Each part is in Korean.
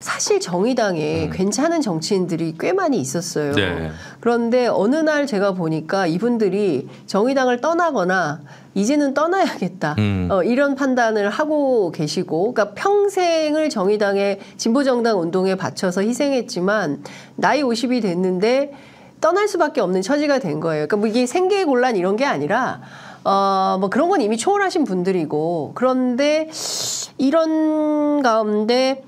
사실 정의당에 괜찮은 정치인들이 꽤 많이 있었어요. 네. 그런데 어느 날 제가 보니까 이분들이 정의당을 떠나거나 이제는 떠나야겠다. 이런 판단을 하고 계시고, 그러니까 평생을 정의당의 진보정당 운동에 바쳐서 희생했지만 나이 50이 됐는데 떠날 수밖에 없는 처지가 된 거예요. 그러니까 뭐 이게 생계곤란 이런 게 아니라 뭐 그런 건 이미 초월하신 분들이고, 그런데 이런 가운데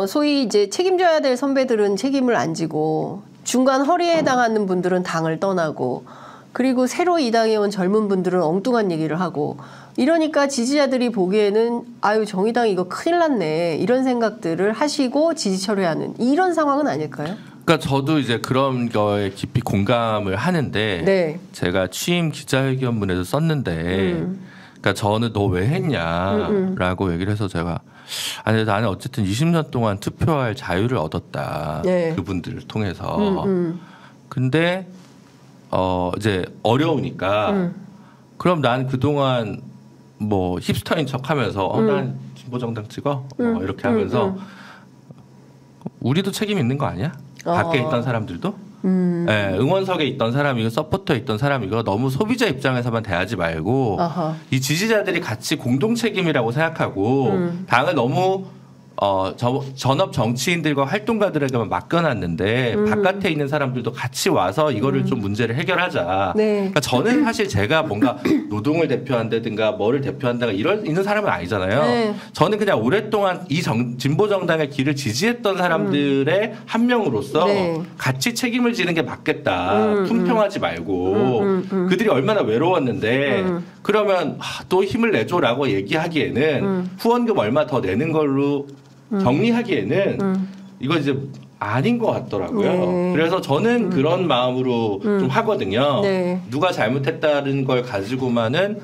소위 이제 책임져야 될 선배들은 책임을 안 지고 중간 허리에 해당하는 분들은 당을 떠나고, 그리고 새로 이 당에 온 젊은 분들은 엉뚱한 얘기를 하고, 이러니까 지지자들이 보기에는 아유 정의당 이거 큰일 났네 이런 생각들을 하시고 지지 철회하는 이런 상황은 아닐까요? 그러니까 저도 이제 그런 거에 깊이 공감을 하는데 네. 제가 취임 기자회견문에도 썼는데 그러니까 저는 너 왜 했냐라고 얘기를 해서 제가 아니 나는 어쨌든 20년 동안 투표할 자유를 얻었다. 네. 그분들을 통해서. 근데 이제 어려우니까 그럼 난 그동안 뭐 힙스터인 척하면서 난 진보정당 찍어 뭐 이렇게 하면서 우리도 책임 있는 거 아니야? 밖에 있던 사람들도 네, 응원석에 있던 사람이고 서포터에 있던 사람이고 너무 소비자 입장에서만 대하지 말고 이 지지자들이 같이 공동 책임이라고 생각하고 당을 너무 전업 정치인들과 활동가들에게만 맡겨놨는데 바깥에 있는 사람들도 같이 와서 이거를 좀 문제를 해결하자. 네. 그러니까 저는 사실 제가 뭔가 노동을 대표한다든가 뭐를 대표한다가 있는 사람은 아니잖아요. 네. 저는 그냥 오랫동안 이 진보 정당의 길을 지지했던 사람들의 한 명으로서 네. 같이 책임을 지는 게 맞겠다. 품평하지 말고 그들이 얼마나 외로웠는데 그러면 또 힘을 내줘라고 얘기하기에는 후원금 얼마 더 내는 걸로 정리하기에는 이거 이제 아닌 것 같더라고요. 네. 그래서 저는 그런 마음으로 좀 하거든요. 네. 누가 잘못했다는 걸 가지고만은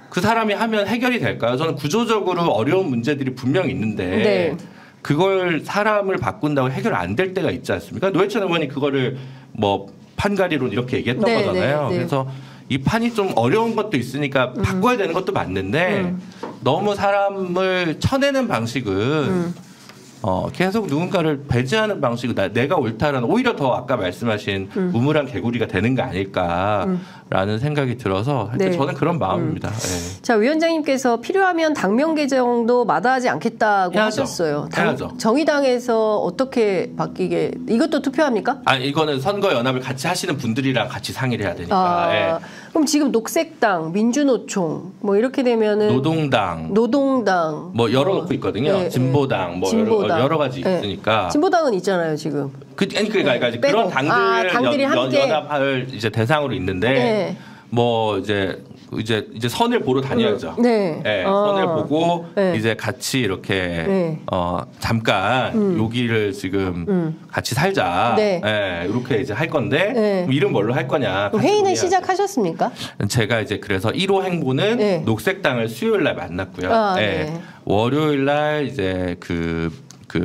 그 사람이 하면 해결이 될까요? 저는 구조적으로 어려운 문제들이 분명히 있는데 네. 그걸 사람을 바꾼다고 해결 안 될 때가 있지 않습니까? 노회찬 의원이 그거를 뭐 판가리론 이렇게 얘기했던 네, 거잖아요. 네, 네. 그래서 이 판이 좀 어려운 것도 있으니까 바꿔야 되는 것도 맞는데 너무 사람을 쳐내는 방식은 계속 누군가를 배제하는 방식은 내가 옳다라는 오히려 더 아까 말씀하신 우물한 개구리가 되는 거 아닐까라는 생각이 들어서 하여튼 네. 저는 그런 마음입니다. 네. 자, 위원장님께서 필요하면 당명 개정도 마다하지 않겠다고 해야죠. 하셨어요. 해야죠. 정의당에서 어떻게 바뀌게, 이것도 투표합니까? 이거는 선거 연합을 같이 하시는 분들이랑 같이 상의를 해야 되니까. 예. 그럼 지금 녹색당, 민주노총 뭐 이렇게 되면은 노동당 뭐 열어놓고 있거든요. 네, 진보당 뭐 진보당. 여러 가지 네. 있으니까. 진보당은 있잖아요 지금. 그러니까 빼고. 그런 당들을 함께. 연합할 이제 대상으로 있는데 네. 뭐 이제 선을 보러 다녀야죠. 네. 네, 선을 보고 네. 이제 같이 이렇게 네. 잠깐 여기를 지금 같이 살자. 네. 네, 이렇게 이제 할 건데 네. 이름 뭘로 할 거냐. 같이 회의는 논의하죠. 시작하셨습니까? 제가 이제 그래서 1호 행보는 네. 녹색당을 수요일 날 만났고요. 네. 월요일 날 이제 그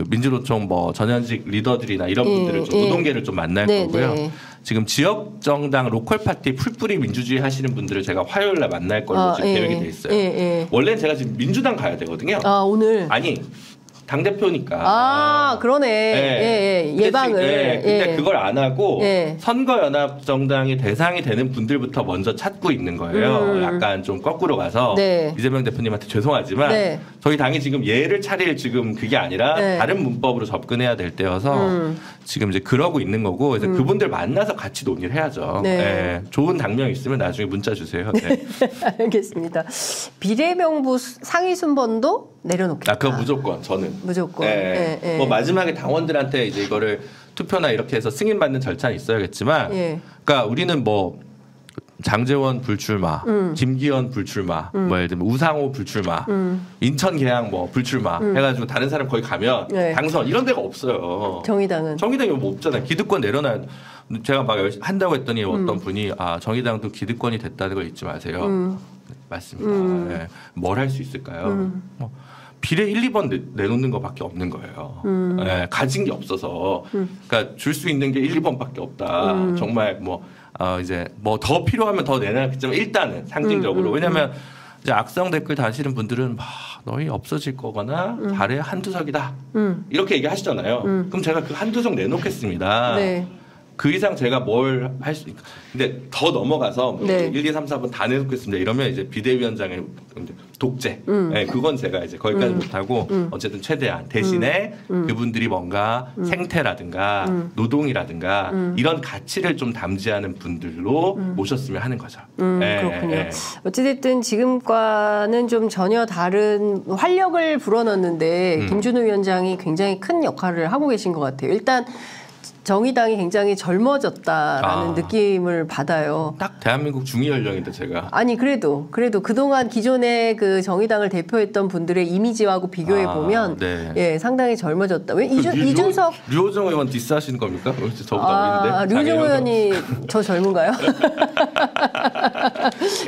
민주노총 뭐 전현직 리더들이나 이런 분들을 좀 노동계를 좀 만날 거고요. 네. 지금 지역 정당 로컬 파티 풀뿌리 민주주의 하시는 분들을 제가 화요일 날 만날 걸로 지금 계획이 돼 있어요. 원래는 제가 지금 민주당 가야 되거든요. 오늘. 아니 당 대표니까. 그러네. 네. 예방을. 근데 그걸 안 하고 예. 선거연합정당의 대상이 되는 분들부터 먼저 찾고 있는 거예요. 약간 좀 거꾸로 가서 네. 이재명 대표님한테 죄송하지만 네. 저희 당이 지금 예를 차릴 지금 그게 아니라 네. 다른 문법으로 접근해야 될 때여서 지금 이제 그러고 있는 거고 그래서 그분들 만나서 같이 논의를 해야죠. 네. 네. 좋은 당명 있으면 나중에 문자 주세요. 네. 알겠습니다. 비례명부 상위 순번도 내려놓겠다. 그거 무조건 저는. 무조건. 네. 예, 예. 뭐 마지막에 당원들한테 이제 이거를 투표나 이렇게 해서 승인받는 절차는 있어야겠지만, 예. 그러니까 우리는 뭐 장제원 불출마, 김기현 불출마, 뭐 예를 들면 우상호 불출마, 인천 계양 뭐 불출마 해가지고 다른 사람 거기 가면 네. 당선 이런 데가 없어요. 정의당은. 정의당이 뭐 없잖아요. 기득권 내려놔. 제가 막 한다고 했더니 어떤 분이 정의당도 기득권이 됐다는 걸 잊지 마세요. 맞습니다. 네. 뭘 할 수 있을까요? 비례 1, 2번 내놓는 것밖에 없는 거예요. 네, 가진 게 없어서. 그러니까 줄 수 있는 게 1, 2번밖에 없다. 정말 뭐 이제 뭐 더 필요하면 더 내놔야겠지만 일단은 상징적으로. 왜냐하면 이제 악성 댓글 다시는 분들은 너희 없어질 거거나 발에 한두 석이다 이렇게 얘기하시잖아요. 그럼 제가 그 한두 석 내놓겠습니다. 네. 그 이상 제가 뭘 할 수, 근데 더 넘어가서 네. 1, 2, 3, 4번 다 내놓겠습니다. 이러면 이제 비대위원장의 독재. 네, 그건 제가 이제 거기까지 못하고 어쨌든 최대한 대신에 그분들이 뭔가 생태라든가 노동이라든가 이런 가치를 좀 담지하는 분들로 모셨으면 하는 거죠. 그렇군요. 어찌됐든 지금과는 좀 전혀 다른 활력을 불어넣는데 김준우 위원장이 굉장히 큰 역할을 하고 계신 것 같아요. 일단 정의당이 굉장히 젊어졌다라는 느낌을 받아요. 딱 대한민국 중위 연령인데 제가. 아니 그래도 그동안 기존에 그 정의당을 대표했던 분들의 이미지하고 비교해 보면 네. 예, 상당히 젊어졌다. 왜 이준석 류호정 의원 디스하시는 겁니까? 저보다 어린데. 류호정 의원이 저 젊은가요?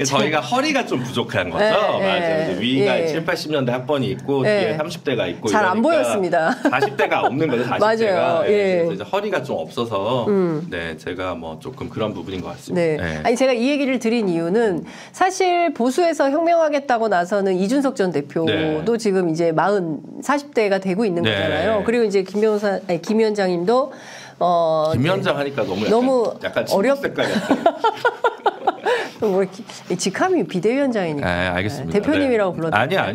저희가 허리가 좀 부족한 거죠. 맞아요. 위가 7, 80년대 학번이 있고 뒤에 30대가 있고 잘 안 보였습니다. 40대가 없는 거죠. 40대가. 맞아요. 예. 그래서 이제 허리가 좀 없어서 네, 제가 뭐 조금 그런 부분인 것 같습니다. 네. 네. 아니 제가 이 얘기를 드린 이유는 사실 보수에서 혁명하겠다고 나서는 이준석 전 대표도 네. 지금 이제 40대가 되고 있는 네. 거잖아요. 그리고 이제 김 위원장님도 김 위원장 하니까 너무 약간 어렵 색깔 같아요. 뭐 직함이 비대위원장이니까. 알겠습니다. 대표님이라고 네. 불러도 아니야.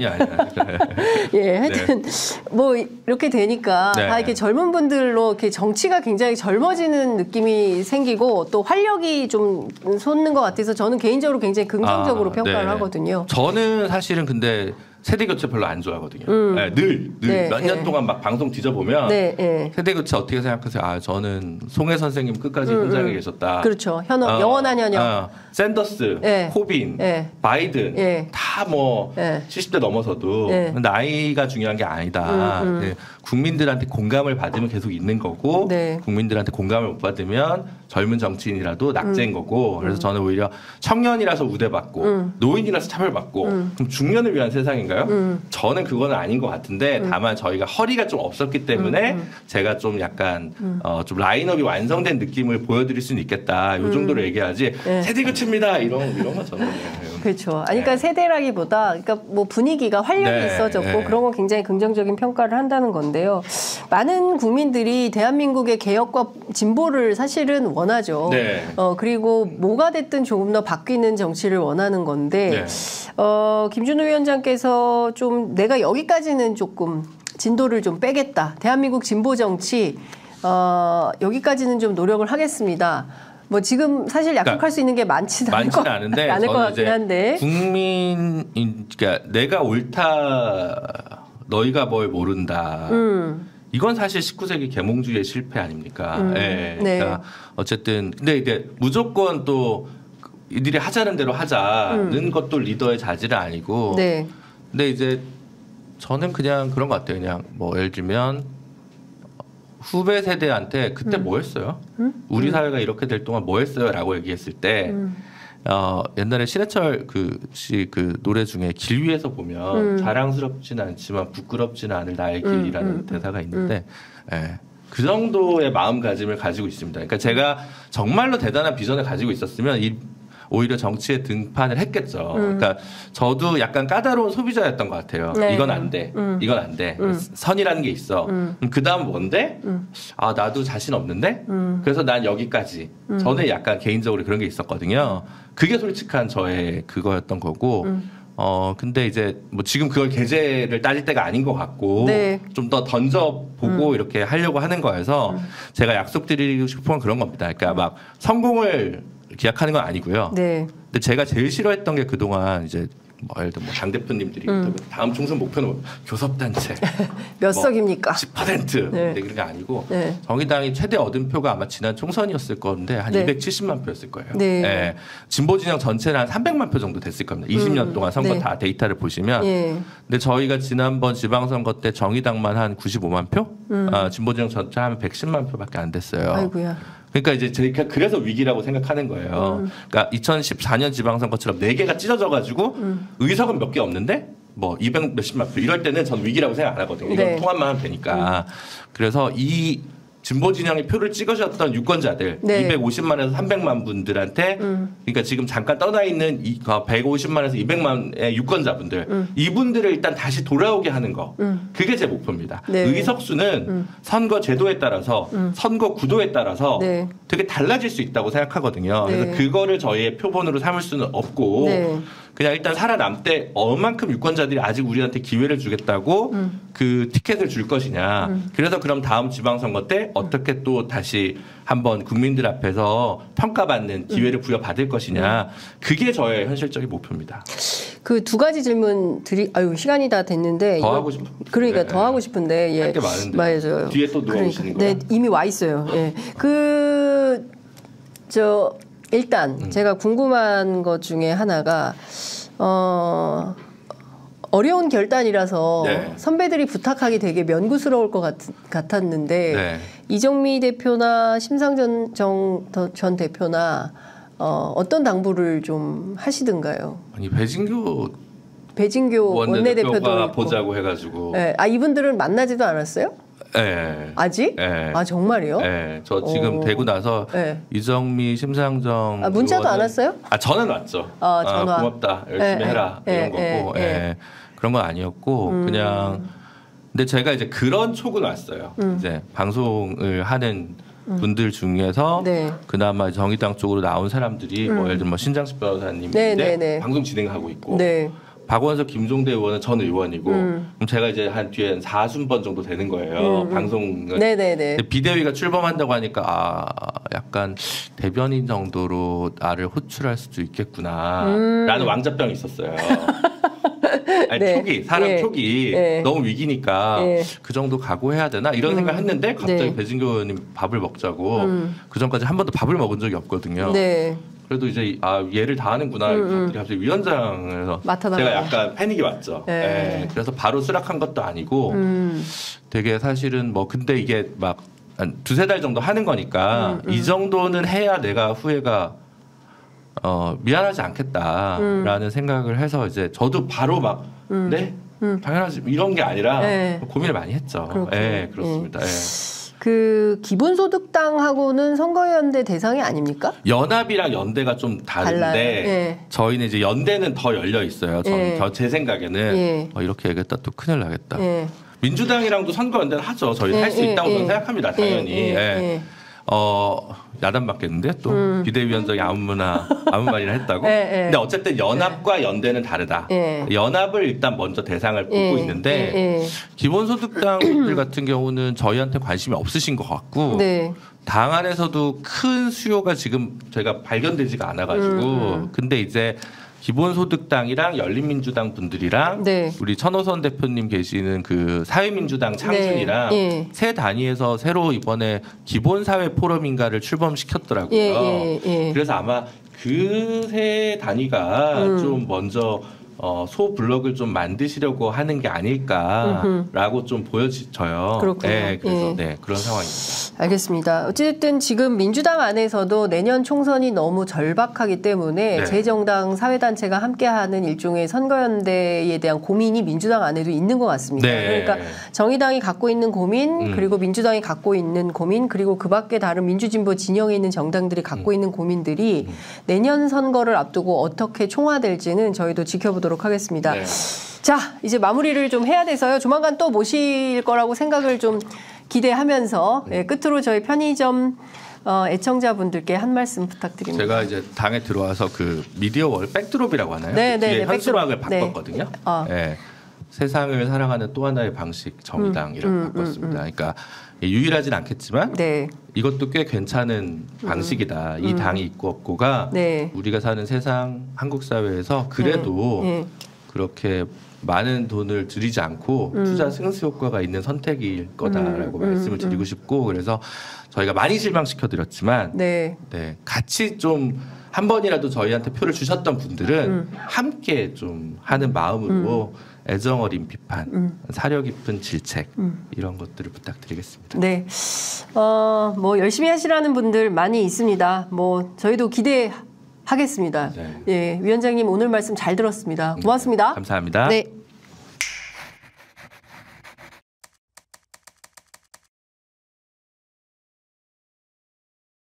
예, 하여튼 뭐 이렇게 되니까 네. 다 이렇게 젊은 분들로 이렇게 정치가 굉장히 젊어지는 느낌이 생기고 또 활력이 좀 솟는 것 같아서 저는 개인적으로 굉장히 긍정적으로 평가를 네. 하거든요. 저는 사실은 근데 세대 교체 별로 안 좋아하거든요. 네, 늘 몇 년 동안 막 방송 뒤져보면 세대 교체 어떻게 생각하세요? 저는 송해 선생님 끝까지 현장에 계셨다. 그렇죠. 영원한 현역. 샌더스, 코빈, 바이든 다 뭐 70대 넘어서도 나이가 중요한 게 아니다. 국민들한테 공감을 받으면 계속 있는 거고 국민들한테 공감을 못 받으면 젊은 정치인이라도 낙제인 거고 그래서 저는 오히려 청년이라서 우대받고 노인이라서 차별받고 그럼 중년을 위한 세상인가요? 저는 그거는 아닌 것 같은데 다만 저희가 허리가 좀 없었기 때문에 제가 좀 약간 좀 라인업이 완성된 느낌을 보여드릴 수는 있겠다. 이 정도로 얘기하지 세대 교체입니다. 이런 거 저는 그렇죠. 아니, 그러니까 세대라기보다 그러니까 뭐 분위기가 활력이 있어졌고 그런 거 굉장히 긍정적인 평가를 한다는 건데요. 많은 국민들이 대한민국의 개혁과 진보를 사실은 원하죠. 그리고 뭐가 됐든 조금 더 바뀌는 정치를 원하는 건데 김준우 위원장께서 좀 내가 여기까지는 조금 진도를 좀 빼겠다. 대한민국 진보 정치 여기까지는 좀 노력을 하겠습니다. 뭐 지금 사실 약속할 수 있는 게 많지는 않은데 않을 것 같긴 한데 그러니까 내가 옳다 너희가 뭘 모른다 이건 사실 19세기 계몽주의의 실패 아닙니까? 그러니까 어쨌든 근데 이제 무조건 또 이들이 하자는 대로 하자는 것도 리더의 자질은 아니고 근데 이제 저는 그냥 그런 것 같아요. 그냥 뭐 예를 들면 후배 세대한테 그때 뭐 했어요? 우리 사회가 이렇게 될 동안 뭐 했어요? 라고 얘기했을 때 옛날에 신해철 씨 노래 중에 길 위에서 보면 자랑스럽지는 않지만 부끄럽지는 않을 나의 길이라는 대사가 있는데 그 정도의 마음가짐을 가지고 있습니다. 그러니까 제가 정말로 대단한 비전을 가지고 있었으면 오히려 정치에 등판을 했겠죠. 그러니까 저도 약간 까다로운 소비자였던 것 같아요. 이건 안 돼. 이건 안 돼. 선이라는 게 있어. 그 다음 뭔데? 나도 자신 없는데? 그래서 난 여기까지. 저는 약간 개인적으로 그런 게 있었거든요. 그게 솔직한 저의 그거였던 거고. 근데 이제 뭐 지금 그걸 계제를 따질 때가 아닌 것 같고 좀 더 던져보고 이렇게 하려고 하는 거여서 제가 약속드리고 싶은 건 그런 겁니다. 그러니까 막 성공을 기약하는 건 아니고요. 근데 제가 제일 싫어했던 게 그동안 이제 예를 들어 당 대표님들이 다음 총선 목표는 교섭단체 몇 석입니까? 10% 그런 게 아니고 정의당이 최대 얻은 표가 아마 지난 총선이었을 건데 한 270만 표였을 거예요. 진보 진영 전체는 한 300만 표 정도 됐을 겁니다. 20년 동안 선거 다 데이터를 보시면 근데 저희가 지난번 지방선거 때 정의당만 한 95만 표? 진보 진영 전체 한 110만 표밖에 안 됐어요. 아이고야. 그러니까 이제 제가 그래서 위기라고 생각하는 거예요. 그러니까 2014년 지방선거처럼 4개가 찢어져가지고 의석은 몇 개 없는데 뭐 200 몇십만 표 이럴 때는 전 위기라고 생각 안 하거든요. 이건 통합만 하면 되니까. 그래서 이 진보 진영의 표를 찍으셨던 유권자들 네. 250만에서 300만 분들한테 그러니까 지금 잠깐 떠나 있는 150만에서 200만의 유권자분들 이분들을 일단 다시 돌아오게 하는 거 그게 제 목표입니다. 네. 의석수는 선거 제도에 따라서 선거 구도에 따라서 네. 되게 달라질 수 있다고 생각하거든요. 네. 그래서 그거를 저희의 표본으로 삼을 수는 없고 네. 그냥 일단 살아남되 얼만큼 유권자들이 아직 우리한테 기회를 주겠다고 그 티켓을 줄 것이냐. 그래서 그럼 다음 지방선거 때 어떻게 또 다시 한번 국민들 앞에서 평가받는 기회를 부여받을 것이냐. 그게 저의 현실적인 목표입니다. 그 두 가지 질문 시간이 다 됐는데. 더 하고 싶은데. 그러니까 더 하고 싶은데. 예. 할 게 많은데. 맞아요. 뒤에 또 누워 계시는 거예요? 네, 이미 와 있어요. 예. 일단 제가 궁금한 것 중에 하나가 어려운 결단이라서 네. 선배들이 부탁하기 되게 면구스러울 것 같았는데 네. 이정미 대표나 심상정 전 대표나 어떤 당부를 좀 하시든가요? 아니 배진교 원내대표가 보자고 해가지고. 네. 이분들은 만나지도 않았어요? 네. 아직? 네. 정말이요? 네. 저 지금 되고 나서 네. 이정미, 심상정 문자도 안 왔어요? 저는 왔죠. 전화. 고맙다. 열심히 해라. 이런 거고. 그런 건 아니었고 그냥 근데 제가 이제 그런 촉은 왔어요. 이제 방송을 하는 분들 중에서 네. 그나마 정의당 쪽으로 나온 사람들이 뭐 예를 들면 신장식 변호사님인데 방송 진행하고 있고 네. 박원석, 김종대 의원은 전 의원이고 그럼 제가 이제 한 뒤에 40번 정도 되는 거예요. 방송을. 네네네. 비대위가 출범한다고 하니까 약간 대변인 정도로 나를 호출할 수도 있겠구나 라는 왕자병이 있었어요. 아니, 네. 표기 너무 위기니까 그 정도 각오해야 되나 이런 생각했는데 갑자기 배진교 의원님 밥을 먹자고 그 전까지 한 번도 밥을 먹은 적이 없거든요. 네. 그래도 이제 얘를 다 하는구나. 갑자기 위원장에서 제가 약간 패닉이 왔죠. 네. 그래서 바로 수락한 것도 아니고 되게 사실은 뭐 근데 이게 막 한 2-3달 정도 하는 거니까 이 정도는 해야 내가 후회가 미안하지 않겠다라는 생각을 해서 이제 저도 바로 막 네? 당연하지 이런 게 아니라 고민을 많이 했죠. 네, 그렇습니다. 그 기본소득당하고는 선거연대 대상이 아닙니까? 연합이랑 연대가 좀 다른데 저희는 이제 연대는 더 열려 있어요. 제 생각에는 이렇게 얘기했다 또 큰일 나겠다. 민주당이랑도 선거연대는 하죠. 저희 할 수 있다고 저는 생각합니다. 당연히. 야단 맞겠는데 또 비대위원장이 아무 말이나 했다고. 근데 어쨌든 연합과 연대는 다르다. 연합을 일단 먼저 대상을 보고 있는데 기본소득당들 같은 경우는 저희한테 관심이 없으신 것 같고 당 안에서도 큰 수요가 지금 제가 발견되지가 않아가지고 근데 이제 기본소득당이랑 열린민주당 분들이랑 우리 천호선 대표님 계시는 그 사회민주당 창준이랑 세 단위에서 새로 이번에 기본사회 포럼인가를 출범시켰더라고요. 그래서 아마 그 세 단위가 좀 먼저 소 블럭을 좀 만드시려고 하는 게 아닐까라고 좀 보여져요. 그렇군요. 그래서 그런 상황입니다. 알겠습니다. 어쨌든 지금 민주당 안에서도 내년 총선이 너무 절박하기 때문에 제 정당 사회단체가 함께하는 일종의 선거연대에 대한 고민이 민주당 안에도 있는 것 같습니다. 그러니까 정의당이 갖고 있는 고민 그리고 민주당이 갖고 있는 고민 그리고 그 밖에 다른 민주진보 진영에 있는 정당들이 갖고 있는 고민들이 내년 선거를 앞두고 어떻게 총화될지는 저희도 지켜보도록 하겠습니다. 자, 이제 마무리를 좀 해야 돼서요. 조만간 또 모실 거라고 생각을 좀 기대하면서 끝으로 저희 편의점 애청자분들께 한 말씀 부탁드립니다. 제가 이제 당에 들어와서 그 미디어 월 백드롭이라고 하나요? 뒤에 현수막을 바꿨거든요. 세상을 사랑하는 또 하나의 방식 정의당이라고 바꿨습니다. 그러니까 유일하진 않겠지만 이것도 꽤 괜찮은 방식이다. 이 당이 있고 없고가 우리가 사는 세상 한국 사회에서 그래도 그렇게 많은 돈을 들이지 않고 투자 승수 효과가 있는 선택일 거다라고 말씀을 드리고 싶고 그래서 저희가 많이 실망시켜드렸지만 같이 좀 한 번이라도 저희한테 표를 주셨던 분들은 함께 좀 하는 마음으로 애정 어린 비판, 사려 깊은 질책 이런 것들을 부탁드리겠습니다. 네, 뭐 열심히 하시라는 분들 많이 있습니다. 뭐 저희도 기대하겠습니다. 위원장님 오늘 말씀 잘 들었습니다. 고맙습니다. 감사합니다. 네.